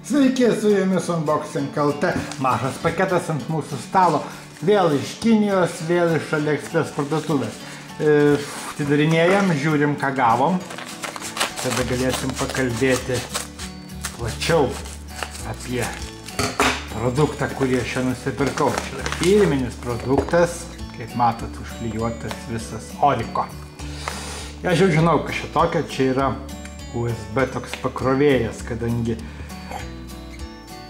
Sveiki, su jumis Unboxing LT. Mažas paketas ant mūsų stalo. Vėl iš Kinijos, vėl iš AliExpress parduotuvės. Atidarinėjam, žiūrim, ką gavom. Tada galėsim pakalbėti plačiau apie produktą, kurį aš čia nusipirkau. Čia yra firminis produktas, kaip matot, užklijuotas visas Oriko. Aš jau žinau, kad šitokio čia yra USB toks pakrovėjas, kadangi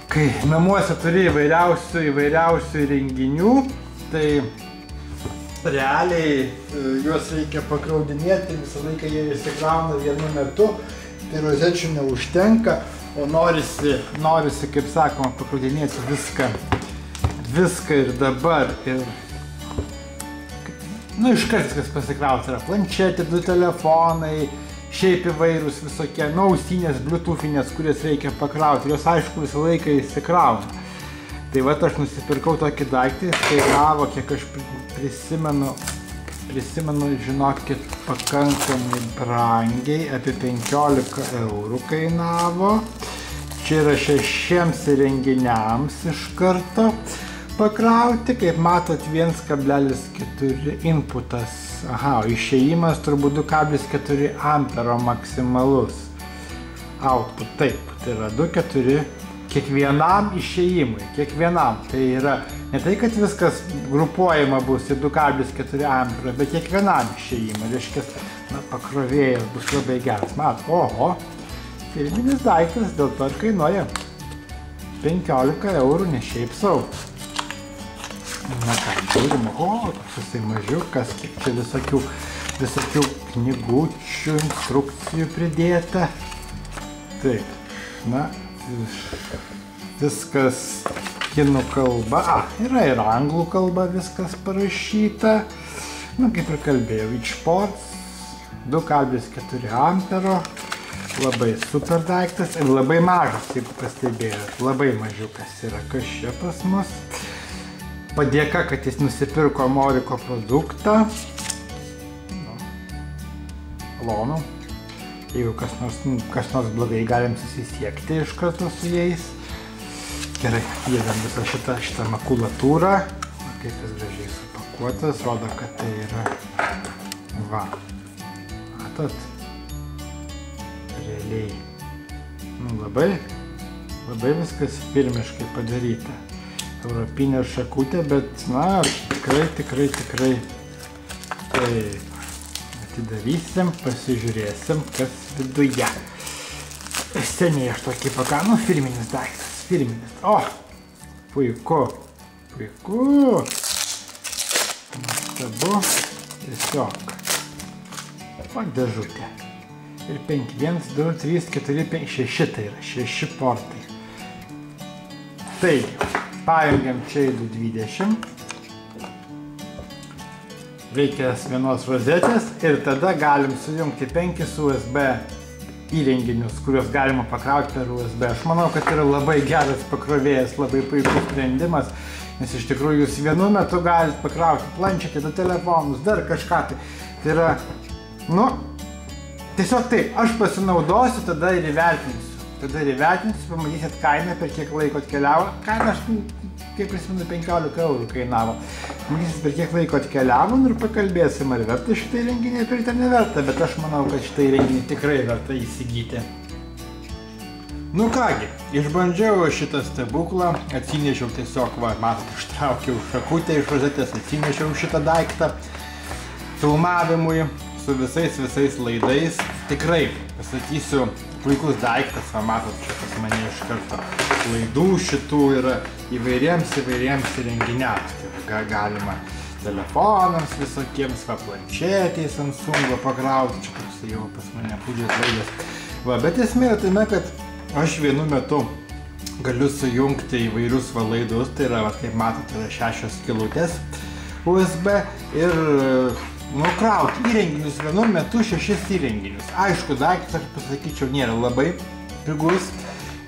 kai namuose turi įvairiausių renginių, tai realiai juos reikia pakraudinėti, visą laiką jie įsikrauna vienu metu, tai rozečių neužtenka, o norisi, kaip sakoma, pakraudinėti viską ir dabar. Ir iškart viskas pasikrauti yra planšetė, 2 telefonai, šiaip įvairūs visokie, ausinės, bluetoothinės, kurias reikia pakrauti. Jos, aišku, visą laiką įsikrauna. Tai vat aš nusipirkau tokį daiktą, jis kainavo, kiek aš prisimenu, žinokit, pakankamai brangiai, apie 15 eurų kainavo. Čia yra 6 įrenginiams iš karto pakrauti, kaip matot 1,4 inputas. Aha, išėjimas turbūt 2,4 ampero maksimalus output. Taip, tai yra 2,4 kiekvienam išėjimui, kiekvienam. Tai yra ne tai, kad viskas grupuojama bus į 2,4 ampero, bet kiekvienam išėjimui. Reiškia, pakrovėjas bus labai geras. Oho, firminis daiktas, dėl to ir kainuoja 15 eurų, ne šiaip sau. Na ką, žiūrim, toksai mažiukas, kiek čia visokių knygučių, instrukcijų pridėta. Taip, viskas kinų kalba, yra ir anglų kalba viskas parašyta. Kaip ir kalbėjau, eachports, 2,4 ampero, labai super daiktas ir labai mažas, jeigu pastebėjot, labai mažiukas yra, kas čia pas mus. Padėka, kad jis nusipirko Oriko produktą. Malonu. Jeigu kas nors blogai, galim susisiekti iš karto su jais. Gerai, įdedam visą šitą makulatūrą. Kaip jis gražiai supakuotas, rodo, kad tai yra matot, realiai labai viskas firmiškai padaryta. Europinė šakutė, bet tikrai taip. Atidarysim, pasižiūrėsim, kas viduje. Seniai aš tokį firminis daiktas, firminis. Puiku. Nuostabu, tiesiog. Dėžutė. Ir 5, 1, 2, 3, 4, 5, 6 tai yra, 6 portai. Taigi. Pajungiam čia į 220, reikės vienos rozetės ir tada galim sujungti 5 USB įrenginius, kuriuos galima pakrauti per USB. Aš manau, kad yra labai geras pakrovėjas, labai puikus sprendimas, nes iš tikrųjų jūs vienu metu galite pakrauti planšetę, 2 telefonus, dar kažką. Tai yra, tiesiog taip, aš pasinaudosiu, tada ir įvertinsiu. Pamatysit kainą, per kiek laiko atkeliavo. Kaina, aš kaip prisimenu, 15 eurų kainavo. Pamatysit, per kiek laiko atkeliavo ir pakalbėsim, ar verta šitą įrenginį pirkti ar neverta, bet aš manau, kad šitą įrenginį tikrai verta įsigyti. Kągi, išbandžiau šitą stebuklą, atsinešiau tiesiog, matot, ištraukiau šakutę iš rozetės, atsinešiau šitą daiktą filmavimui su visais laidais. Tikrai, pasakysiu, puikus daiktas, matot, čia pas mane iš karto laidų šitų yra įvairiems įrenginiams. Tai galima telefonams visokiems, planšetės Samsungo pakrauti, čia toks jau pas mane puikios laidas. Bet esmė yra tame, kad aš vienu metu galiu sujungti įvairius laidus, tai yra, kaip matot, yra 6 skylutės USB ir nukrauti įrenginius vienu metu 6 įrenginius. Aišku, daiktas, aš pasakyčiau, nėra labai pigus.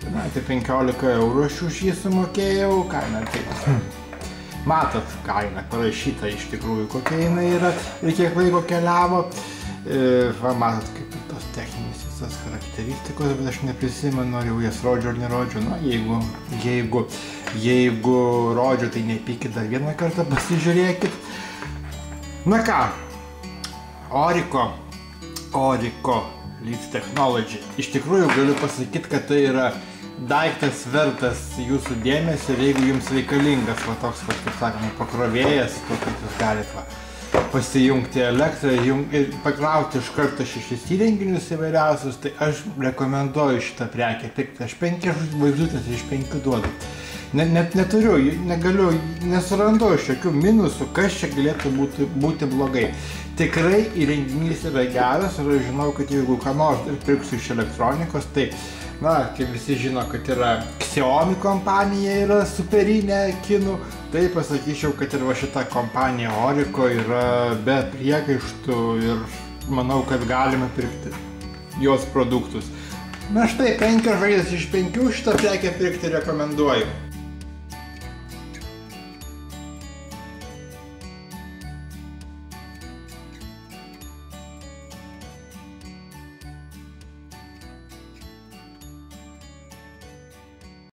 Tai 15 eurų aš už jį sumokėjau. Kaina, taip. Matot, kaina parašyta iš tikrųjų, kokia jinai yra ir kiek laiko keliavo. Matot, kaip ir tos techninės visas charakteristikos. charakteristikos, bet aš neprisimenu, ar jau jas rodžiu ar nerodžiu. Na, jeigu rodžiu, tai nepykit, dar vieną kartą pasižiūrėkit. Na ką, Orico Leaf Technology. Iš tikrųjų galiu pasakyti, kad tai yra daiktas vertas jūsų dėmesio ir jeigu jums reikalingas va toks, kaip sakoma, pakrovėjas, kad jūs galite pasijungti elektrą ir pakrauti iš karto 6 įrenginius įvairiausius, tai aš rekomenduoju šitą prekę. Aš 5 žvaigždutės iš 5 duodu. Net neturiu, negaliu, nesurandu iš jokių minusų, kas čia galėtų būti blogai. Tikrai įrenginys yra geras ir aš žinau, kad jeigu ką nors pirksiu iš elektronikos, tai, na, kaip visi žino, kad yra Xiaomi kompanija yra superinė kinų, tai pasakyčiau, kad ir va šita kompanija Orico yra be priekaištų ir manau, kad galime pirkti jos produktus. Na štai, 5 žvaigždės iš 5 šitą prekę pirkti rekomenduoju.